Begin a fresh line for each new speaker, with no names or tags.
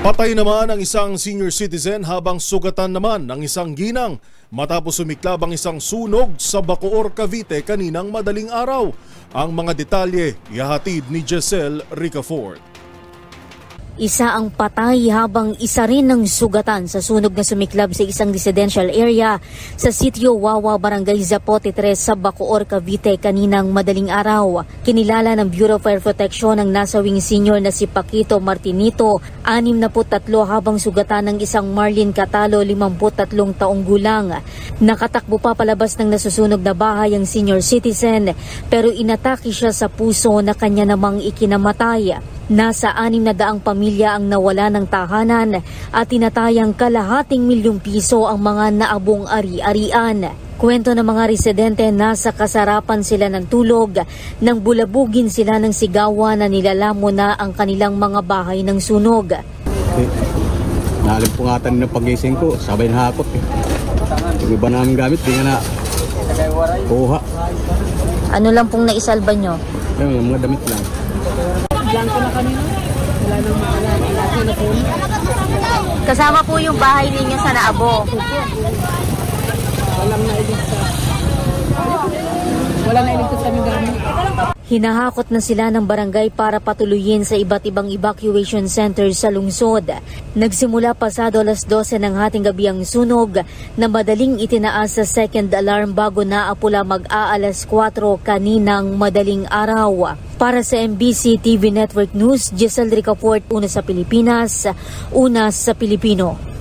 Patay naman ang isang senior citizen habang sugatan naman ng isang ginang matapos sumiklab ang isang sunog sa Bacoor, Cavite kaninang madaling araw. Ang mga detalye ihahatid ni Giselle Ricafort.
Isa ang patay habang isa rin ang sugatan sa sunog na sumiklab sa isang residential area sa sitio Wawa, Barangay Zapote 3 sa Bacoor, Cavite kaninang madaling araw. Kinilala ng Bureau of Fire Protection ang nasawing senior na si Paquito Martinito, 63 habang sugatan ng isang Marlene Catalo, 53 taong gulang. Nakatakbo pa palabas ng nasusunog na bahay ang senior citizen pero inatake siya sa puso na kanya namang ikinamatay. Nasa 600 pamilya ang nawala ng tahanan at tinatayang kalahating milyong piso ang mga naabong ari-arian. Kwento ng mga residente, nasa kasarapan sila ng tulog nang bulabugin sila ng sigawan na nilalamon na ang kanilang mga bahay ng sunog.
Nalimpungatan ng pagising ko, sabay na hakot. Yung iba namin gamit, di nga na kuha.
Ano lang pong naisalba nyo?
Yung mga damit lang.
Blanco na kanina. Wala nang makalala na po.
Kasama po yung bahay ninyo sa naabo.
Wala na iligtas kaming gamit.
Hinahakot na sila ng barangay para patuluyin sa iba't ibang evacuation centers sa lungsod. Nagsimula pasado alas 12 ng hating gabi ang sunog na madaling itinaas sa second alarm bago naapula mag-aalas 4 kaninang madaling araw. Para sa MBC TV Network News, Giselle Ricafort, una sa Pilipinas, una sa Pilipino.